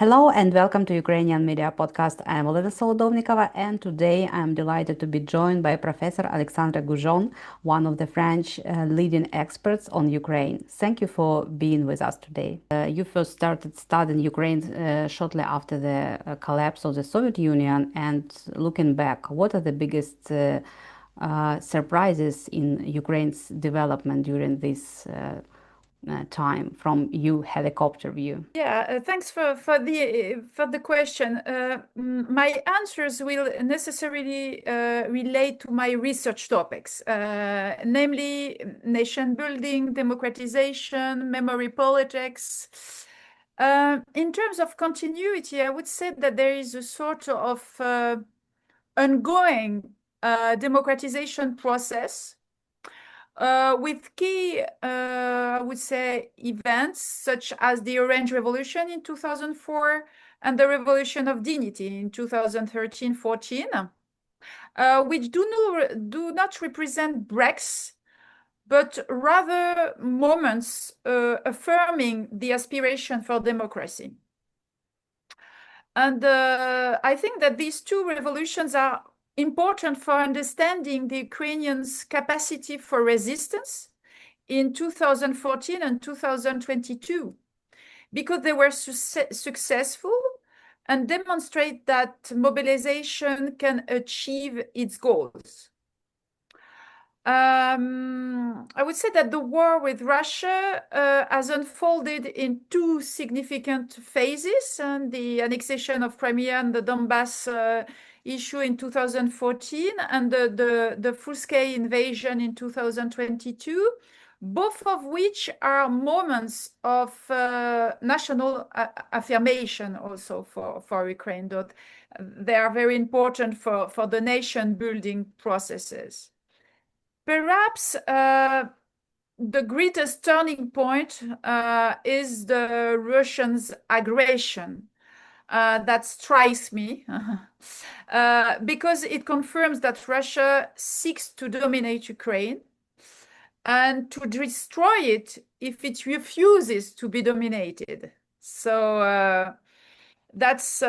Hello and welcome to Ukrainian Media Podcast. I'm Olena Solodovnikova, and today I'm delighted to be joined by Professor Alexandra, one of the French leading experts on Ukraine. Thank you for being with us today. You first started studying Ukraine shortly after the collapse of the Soviet Union, and looking back, what are the biggest surprises in Ukraine's development during this time from your helicopter view? Yeah, thanks for the question. My answers will necessarily relate to my research topics, namely nation building, democratization, memory politics. In terms of continuity, I would say that there is a sort of ongoing democratization process with key, I would say, events such as the Orange Revolution in 2004 and the Revolution of Dignity in 2013-14, which do not represent breaks, but rather moments affirming the aspiration for democracy. And I think that these two revolutions are important for understanding the Ukrainians' capacity for resistance in 2014 and 2022, because they were successful and demonstrate that mobilization can achieve its goals. I would say that the war with Russia has unfolded in two significant phases, and the annexation of Crimea and the Donbass issue in 2014 and the full-scale invasion in 2022, both of which are moments of national affirmation also for Ukraine. They are very important for the nation-building processes. Perhaps the greatest turning point is the Russians' aggression that strikes me because it confirms that Russia seeks to dominate Ukraine and to destroy it if it refuses to be dominated. So that's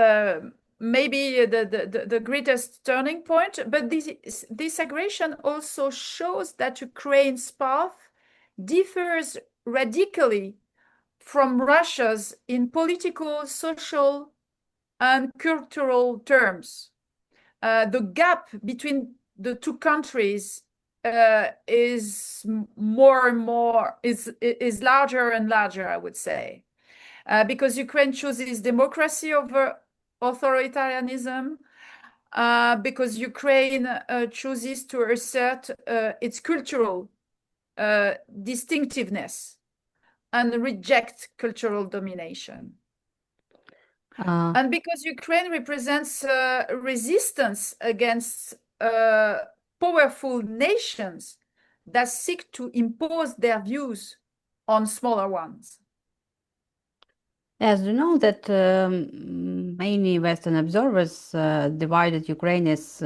maybe the greatest turning point. But this aggression also shows that Ukraine's path differs radically from Russia's in political, social, and cultural terms. The gap between the two countries is more and more is larger and larger, I would say, because Ukraine chooses democracy over authoritarianism, because Ukraine chooses to assert its cultural distinctiveness and reject cultural domination. And because Ukraine represents resistance against powerful nations that seek to impose their views on smaller ones. As you know that many Western observers divided Ukraine as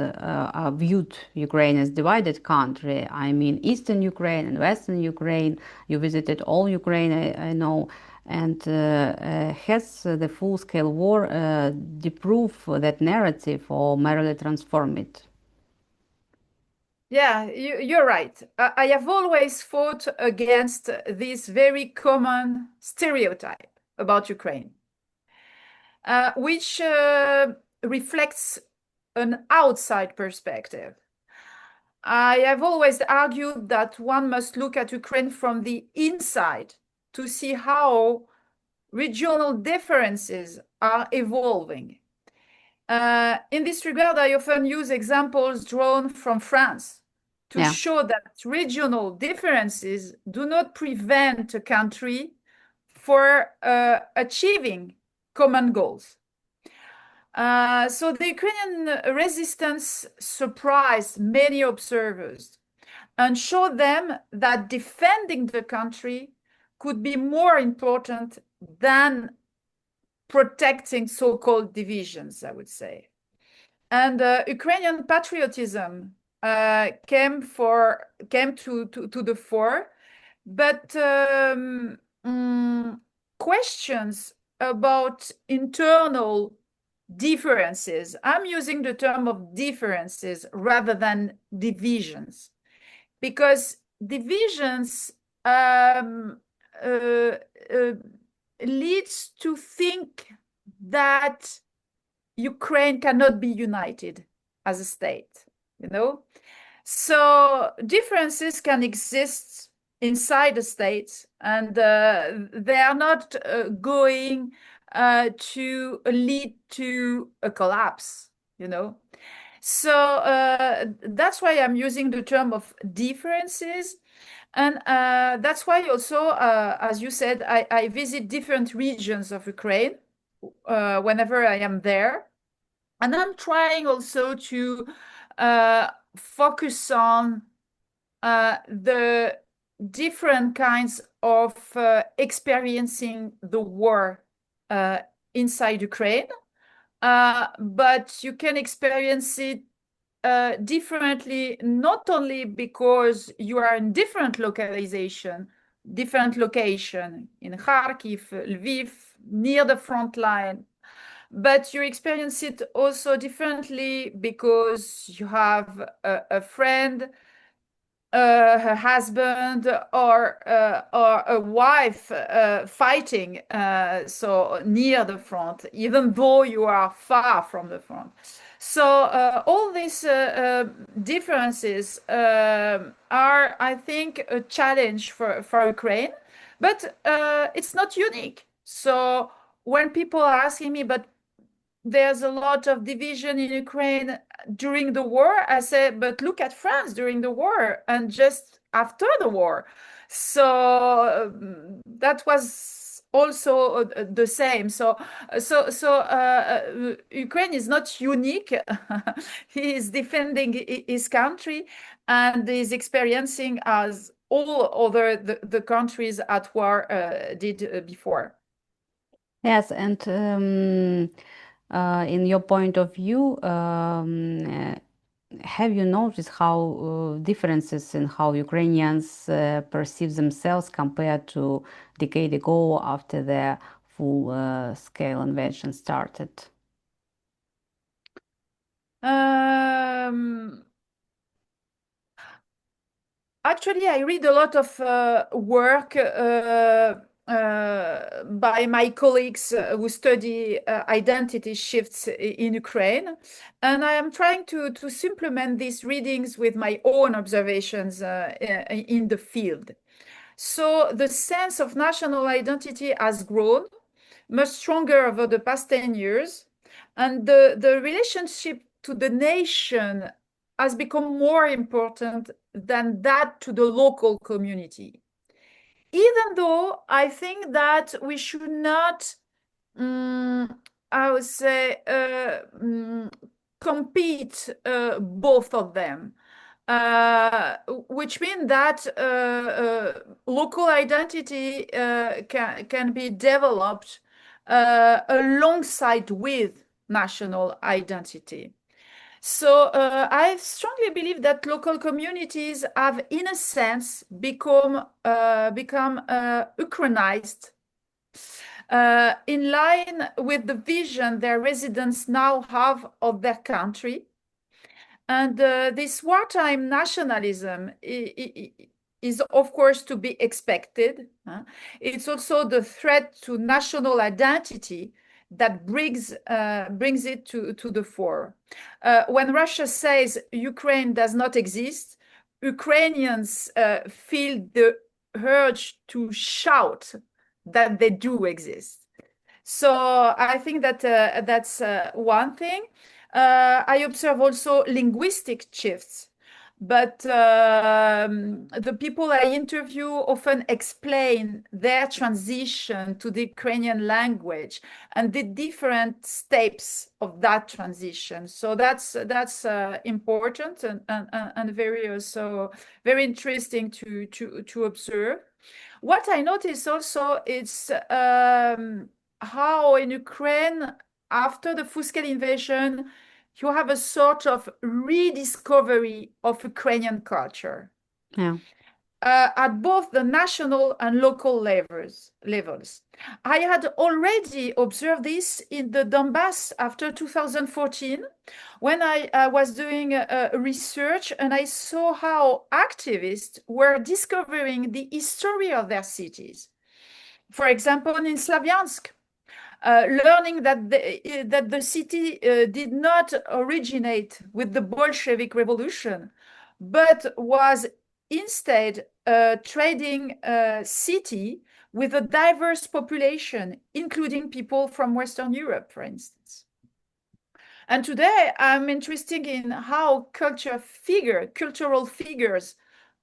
viewed Ukraine as divided country. I mean, Eastern Ukraine and Western Ukraine. You visited all Ukraine, I know, and has the full-scale war disprove that narrative or merely transform it? Yeah, you're right. I have always fought against this very common stereotype about Ukraine, which reflects an outside perspective. I have always argued that one must look at Ukraine from the inside to see how regional differences are evolving. In this regard, I often use examples drawn from France to show that regional differences do not prevent a country for achieving common goals. So the Ukrainian resistance surprised many observers and showed them that defending the country could be more important than protecting so-called divisions, I would say. And Ukrainian patriotism came to the fore, but questions about internal differences. I'm using the term of differences rather than divisions, because divisions uh, uh, leads to think that Ukraine cannot be united as a state, you know? So differences can exist inside the states, and they are not going to lead to a collapse, you know? So that's why I'm using the term of differences. And that's why also, as you said, I visit different regions of Ukraine whenever I am there. And I'm trying also to focus on the different kinds of experiencing the war uh, inside Ukraine. But you can experience it differently, not only because you are in different location in Kharkiv, Lviv, near the front line, but you experience it also differently because you have a friend, her husband, or a wife fighting, so near the front, even though you are far from the front. So all these differences are, I think, a challenge for Ukraine, but it's not unique. So when people are asking me, but there's a lot of division in Ukraine during the war, I say, but look at France during the war and just after the war. So that was also the same. So Ukraine is not unique. He is defending his country and is experiencing as all other the countries at war did before. Yes, and in your point of view, have you noticed how differences in how Ukrainians perceive themselves compared to decade ago after the full scale invasion started? Um, Actually, I read a lot of work by my colleagues who study identity shifts in Ukraine. And I am trying to supplement these readings with my own observations in the field. So the sense of national identity has grown much stronger over the past 10 years. And the relationship to the nation has become more important than that to the local community. Even though I think that we should not, I would say, compete both of them. Which means that local identity can be developed alongside with national identity. So I strongly believe that local communities have, in a sense, become Ukrainized, in line with the vision their residents now have of their country. And this wartime nationalism is, of course, to be expected. It's also the threat to national identity that brings it to the fore. When Russia says Ukraine does not exist, Ukrainians feel the urge to shout that they do exist. So I think that that's one thing. I observe also linguistic shifts, but the people I interview often explain their transition to the Ukrainian language and the different steps of that transition. So that's important and very also very interesting to observe. What I notice also is how in Ukraine, after the full-scale invasion, you have a sort of rediscovery of Ukrainian culture. Yeah. at both the national and local levels. I had already observed this in the Donbass after 2014 when I was doing research and I saw how activists were discovering the history of their cities. For example, in Slavyansk, learning that the city did not originate with the Bolshevik Revolution, but was instead a trading city with a diverse population, including people from Western Europe, for instance. And today I'm interested in how cultural figures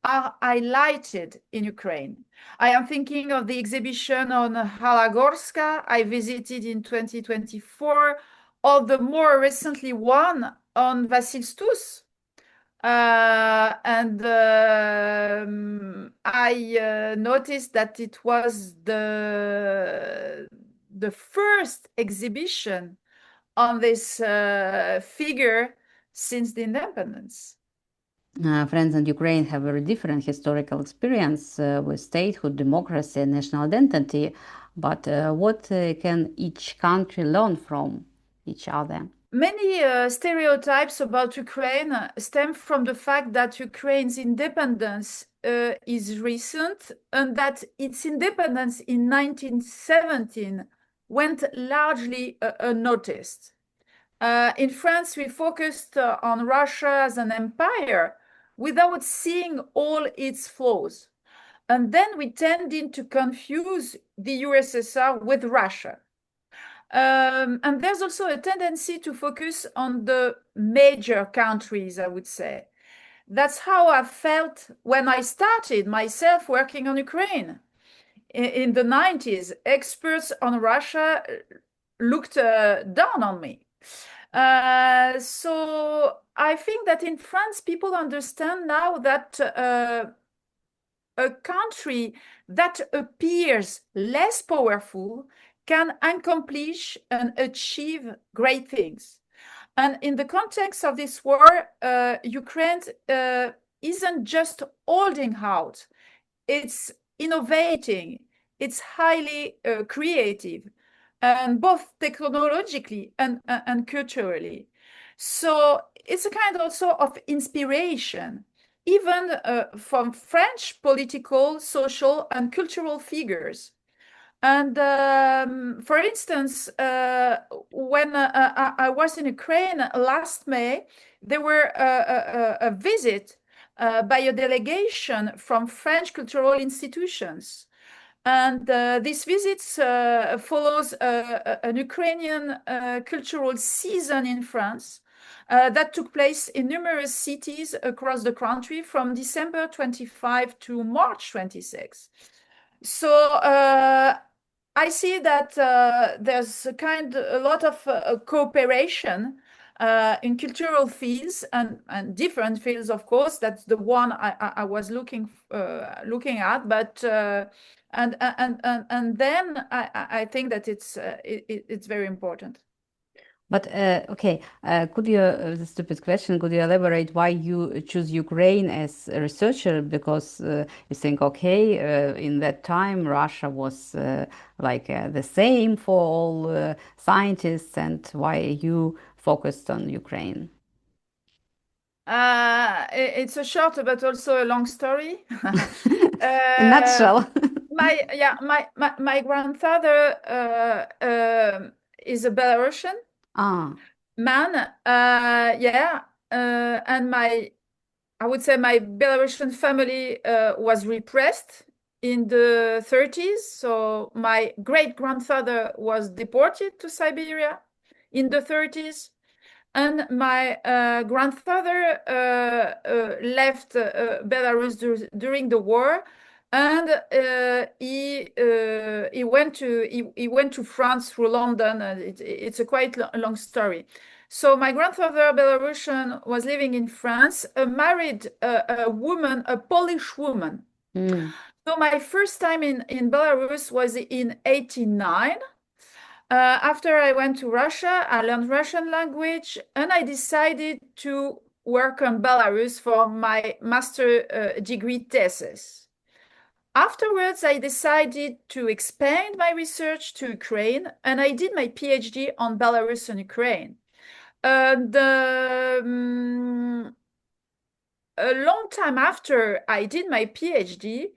are highlighted in Ukraine. I am thinking of the exhibition on Halagorska I visited in 2024, or the more recently one on Vasil Stus. I noticed that it was the first exhibition on this figure since the independence. France and Ukraine have very different historical experience with statehood, democracy, and national identity. But what can each country learn from each other? Many stereotypes about Ukraine stem from the fact that Ukraine's independence is recent and that its independence in 1917 went largely unnoticed. In France, we focused on Russia as an empire without seeing all its flaws. And then we tended to confuse the USSR with Russia. And there's also a tendency to focus on the major countries, I would say. That's how I felt when I started myself working on Ukraine. In the 90s, experts on Russia looked down on me. So I think that in France, people understand now that a country that appears less powerful can accomplish and achieve great things. And in the context of this war, Ukraine isn't just holding out, it's innovating, it's highly creative, and both technologically and culturally. So it's a kind also of inspiration, even from French political, social, and cultural figures. And for instance, when I was in Ukraine last May, there were a visit by a delegation from French cultural institutions. And this visit follows an Ukrainian cultural season in France that took place in numerous cities across the country from December 25 to March 26. So I see that there's a lot of cooperation in cultural fields and different fields, of course. That's the one I was looking at, but and then I think that it's very important. But okay, could you, the stupid question, could you elaborate why you choose Ukraine as a researcher? Because you think, okay, in that time, Russia was the same for all scientists, and why you focused on Ukraine? It's a short but also a long story. In nutshell. My grandfather is a Belarusian Ah. man. And I would say my Belarusian family was repressed in the 30s. So my great grandfather was deported to Siberia in the 30s. And my grandfather left Belarus during the war, and he went to France through London. And it's a quite long story. So my grandfather, Belarusian, was living in France, married a woman, a Polish woman. Mm. So my first time in Belarus was in 89. After I went to Russia, I learned Russian language, and I decided to work on Belarus for my master degree thesis. Afterwards, I decided to expand my research to Ukraine, and I did my PhD on Belarus and Ukraine. And a long time after I did my PhD,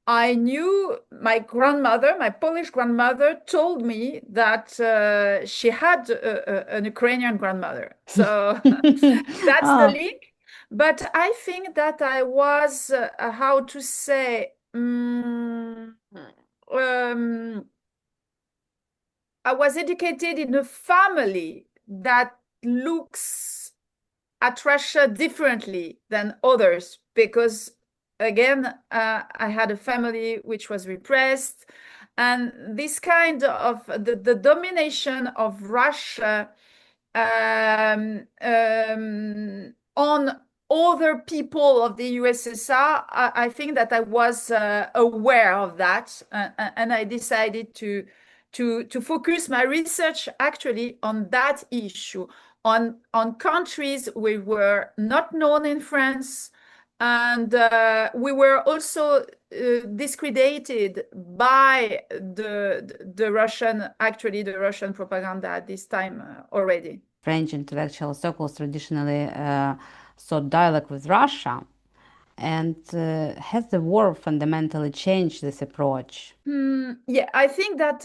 I knew my grandmother, my Polish grandmother, told me that she had an Ukrainian grandmother. So that's the Oh, link. But I think that I was, how to say, I was educated in a family that looks at Russia differently than others because, again, I had a family which was repressed. And this kind of the domination of Russia on other people of the USSR, I think that I was aware of that, and I decided to focus my research actually on that issue, on countries we were not known in France, and we were also discredited by the Russian, actually the Russian propaganda at this time already. French intellectual circles traditionally sought dialogue with Russia. And has the war fundamentally changed this approach? Yeah, I think that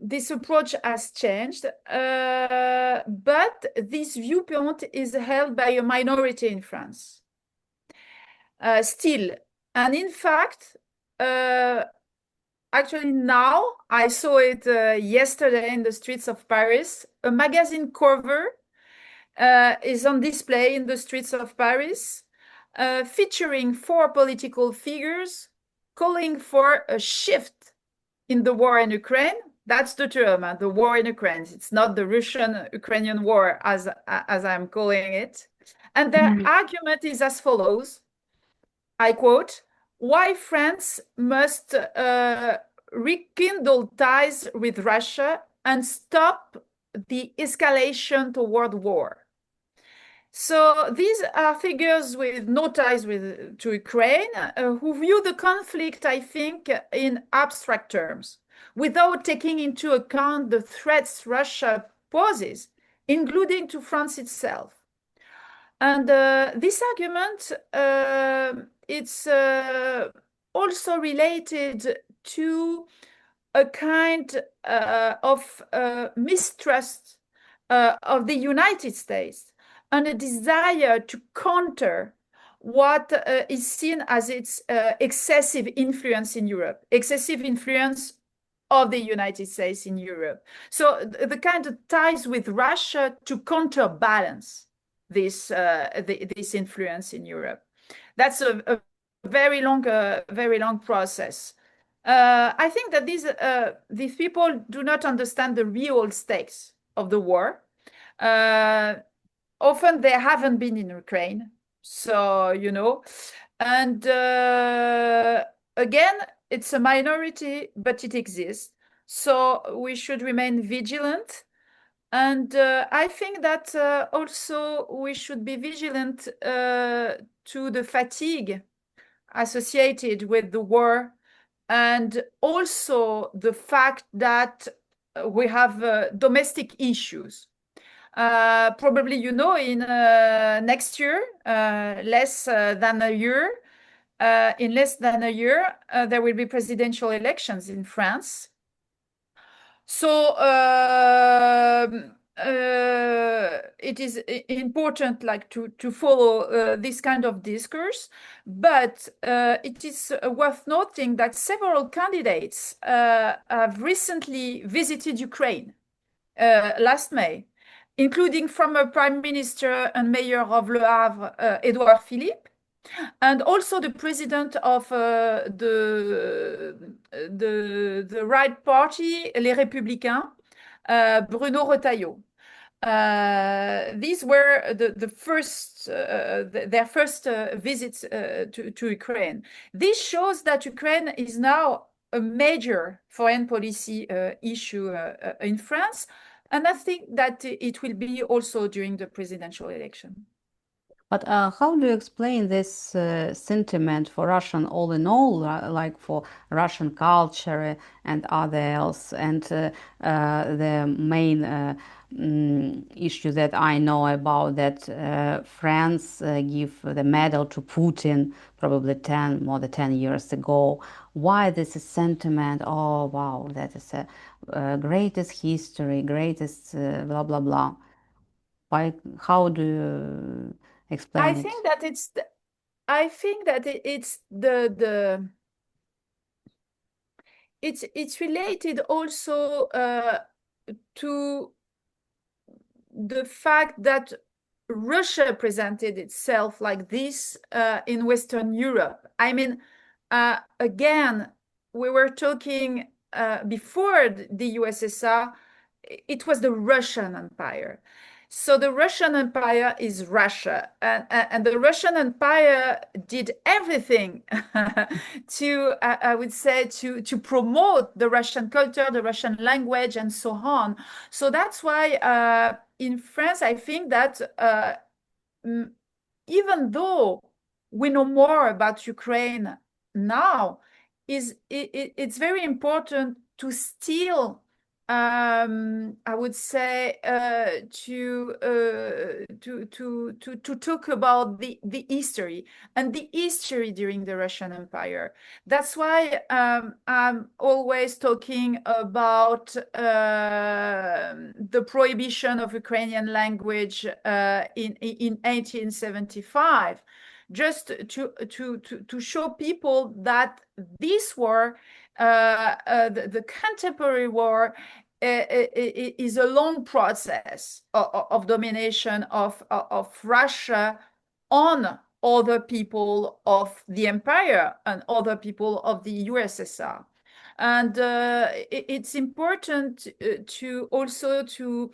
this approach has changed, but this viewpoint is held by a minority in France still. And in fact, actually now, I saw it yesterday in the streets of Paris. A magazine cover is on display in the streets of Paris, featuring four political figures calling for a shift in the war in Ukraine. That's the term, the war in Ukraine. It's not the Russian-Ukrainian war, as I'm calling it. And their argument is as follows. I quote, why France must rekindle ties with Russia and stop the escalation toward war. So these are figures with no ties to Ukraine who view the conflict, I think, in abstract terms, without taking into account the threats Russia poses, including to France itself. And this argument, it's also related to a kind of mistrust of the United States and a desire to counter what is seen as its excessive influence in Europe, excessive influence of the United States in Europe. So the kind of ties with Russia to counterbalance this influence in Europe. That's a very long process. I think that these people do not understand the real stakes of the war. Often they haven't been in Ukraine, so and again, it's a minority, but it exists. So we should remain vigilant. And I think that also we should be vigilant to the fatigue associated with the war, and also the fact that we have domestic issues. Probably, in next year, less than a year, in less than a year, there will be presidential elections in France. So it is important, like to follow this kind of discourse, but it is worth noting that several candidates have recently visited Ukraine last May, including former Prime Minister and Mayor of Le Havre, Edouard Philippe, and also the president of the right party, Les Républicains, Bruno Retailleau. These were their first visits to Ukraine. This shows that Ukraine is now a major foreign policy issue in France, and I think that it will be also during the presidential election. But how do you explain this sentiment for Russian all in all, like for Russian culture and other else? And the main issue that I know about that France give the medal to Putin probably more than 10 years ago. Why this is sentiment? Oh, wow, that is a greatest history, greatest blah, blah, blah. Why, how do you I explain it? think that I think that it's it's related also to the fact that Russia presented itself like this in Western Europe. I mean, again, we were talking before the USSR, it was the Russian Empire. So the Russian Empire is Russia, and the Russian Empire did everything to, I would say, to promote the Russian culture, the Russian language, and so on. So that's why in France, I think that mm, even though we know more about Ukraine now, it's very important to still, I would say, to talk about the history and the history during the Russian Empire. That's why I'm always talking about the prohibition of Ukrainian language in 1875, just to show people that this war, the contemporary war, is a long process of domination of Russia on other people of the empire and other people of the USSR. And it's important to also to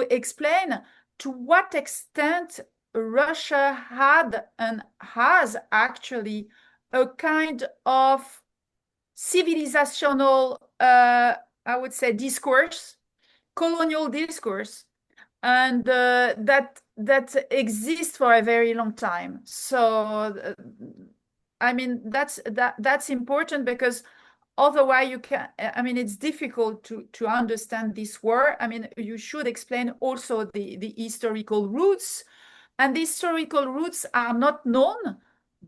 explain to what extent Russia had and has actually a kind of civilizational, I would say, discourse, colonial discourse, and that exists for a very long time. So, I mean, that's important because otherwise you can, I mean, it's difficult to understand this war. I mean, you should explain also the historical roots, and the historical roots are not known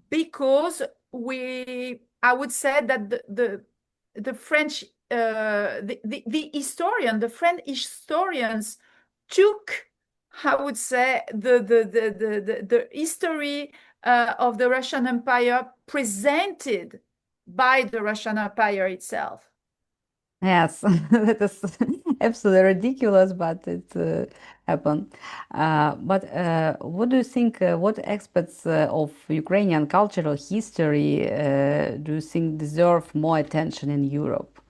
because I would say that the French, the French historians took, I would say, the history of the Russian Empire presented by the Russian Empire itself. Yes, that is absolutely ridiculous, but it happened. But what do you think? What aspects of Ukrainian cultural history do you think deserve more attention in Europe?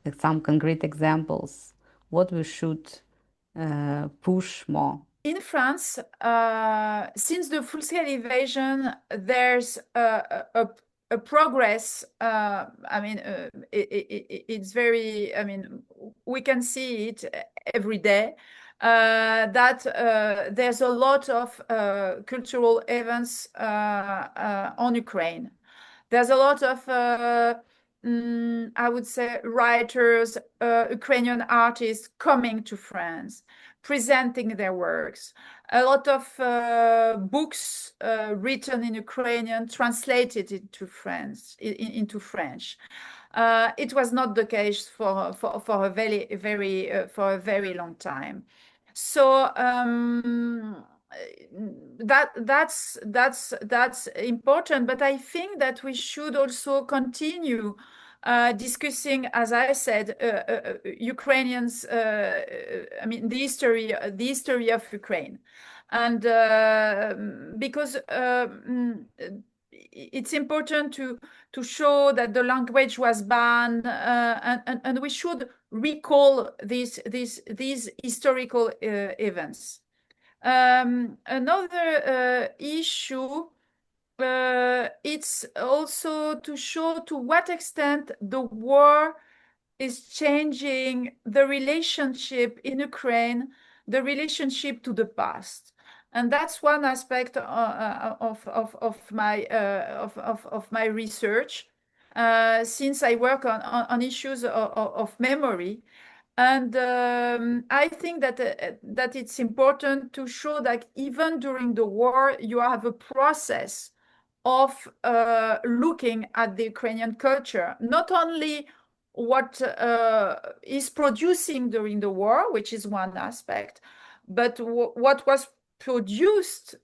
Like some concrete examples. What we should push more? In France, since the full-scale invasion, there's a progress. I mean, it's very. I mean, we can see it every day. That there's a lot of cultural events on Ukraine. There's a lot of, I would say, writers, Ukrainian artists coming to France, presenting their works. A lot of books written in Ukrainian, translated into French. It was not the case for a very long time. So that's important. But I think that we should also continue discussing, as I said, Ukrainians. I mean, the history of Ukraine, and because it's important to show that the language was banned, and we should recall these historical events. Another issue, it's also to show to what extent the war is changing the relationship in Ukraine, the relationship to the past. And that's one aspect of my research, since I work on issues of memory. And I think that it's important to show that even during the war, you have a process of looking at the Ukrainian culture, not only what is producing during the war, which is one aspect, but what was produced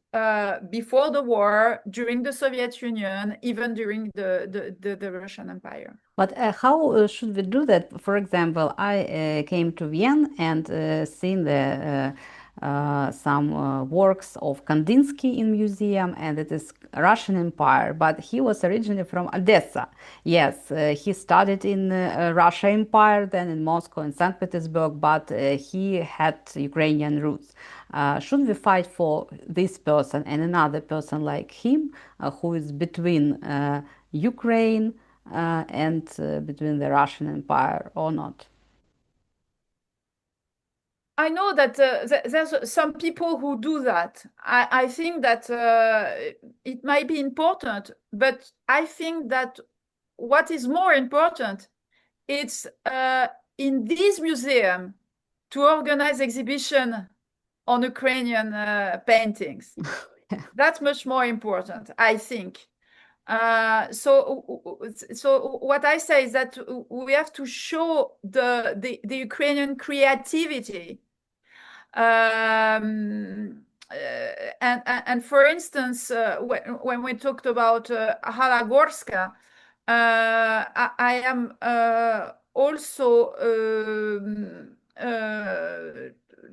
before the war, during the Soviet Union, even during the Russian Empire. But how should we do that? For example, I came to Vienna and seen some works of Kandinsky in museum, and it is Russian Empire. But he was originally from Odessa. Yes, he studied in Russia Empire, then in Moscow and St. Petersburg, but he had Ukrainian roots. Should we fight for this person and another person like him, who is between Ukraine? And between the Russian Empire or not. I know that there's some people who do that. I think that it might be important, but I think that what is more important, it's in this museum to organize exhibition on Ukrainian paintings. That's much more important, I think. So what I say is that we have to show the Ukrainian creativity. And for instance, when we talked about Halagorska, I am also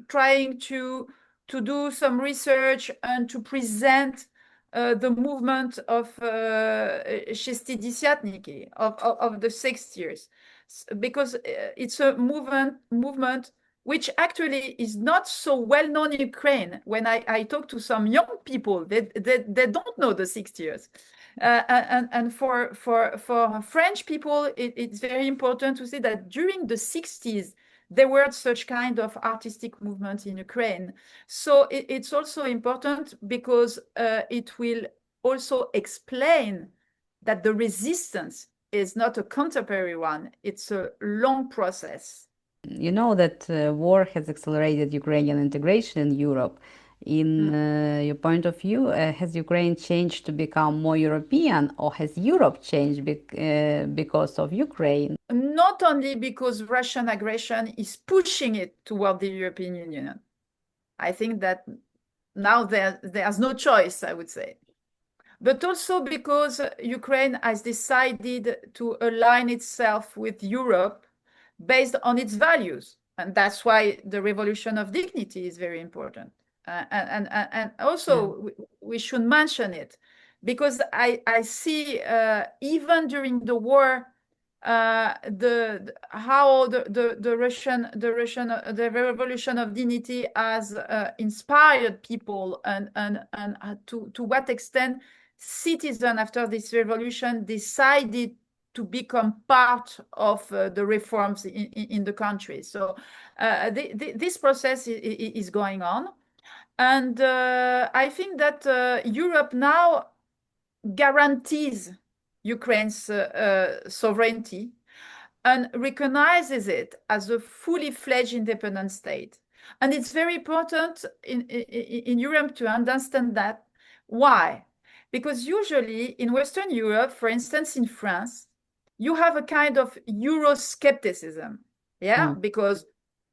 trying to do some research and to present the movement of Шестидесятники, of the 60s, because it's a movement which actually is not so well known in Ukraine. When I talk to some young people, they don't know the 60s. And for French people, it's very important to see that during the 60s, there were such kind of artistic movements in Ukraine. So it's also important because it will also explain that the resistance is not a contemporary one, it's a long process. You know that war has accelerated Ukrainian integration in Europe. In your point of view, has Ukraine changed to become more European, or has Europe changed because of Ukraine? Not only because Russian aggression is pushing it toward the European Union. I think that now there's no choice, I would say. But also because Ukraine has decided to align itself with Europe based on its values. And that's why the revolution of dignity is very important. And Yeah. also, we should mention it because I see even during the war, how the revolution of dignity has inspired people, and to what extent citizens after this revolution decided to become part of the reforms in the country. So this process is going on. And I think that Europe now guarantees Ukraine's sovereignty and recognizes it as a fully fledged independent state. And it's very important in Europe to understand that. Why? Because usually in Western Europe, for instance, in France, you have a kind of Euroscepticism, yeah, Mm. because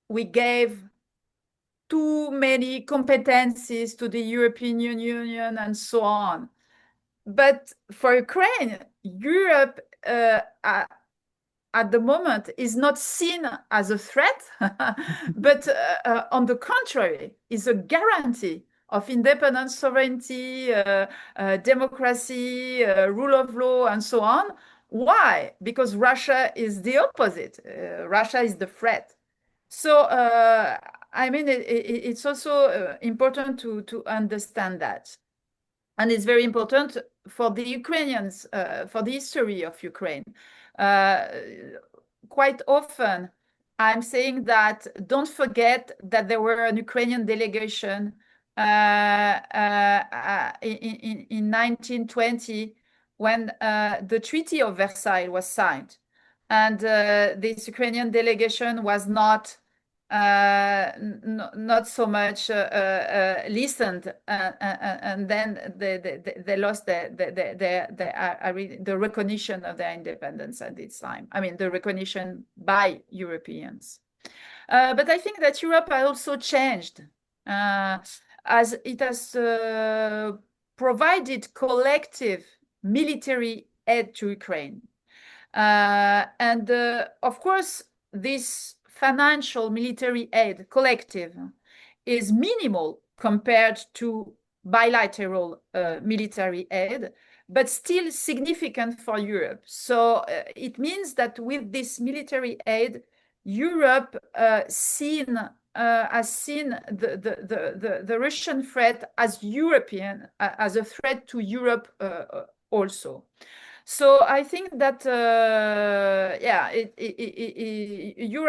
we gave too many competencies to the European Union and so on. But for Ukraine, Europe at the moment is not seen as a threat, but on the contrary, is a guarantee of independence, sovereignty, democracy, rule of law, and so on. Why? Because Russia is the opposite. Russia is the threat. So, I mean, it's also important to understand that. And it's very important for the Ukrainians, for the history of Ukraine. Uh, Quite often, I'm saying that don't forget that there were an Ukrainian delegation in 1920 when the Treaty of Versailles was signed. And this Ukrainian delegation was not not so much listened, and then they lost the recognition of their independence at this time. I mean, the recognition by Europeans. But I think that Europe has also changed, as it has provided collective military aid to Ukraine. And of course, this financial military aid collective is minimal compared to bilateral military aid, but still significant for Europe. So it means that with this military aid, Europe has seen the Russian threat as European, as a threat to Europe also. So I think that Europe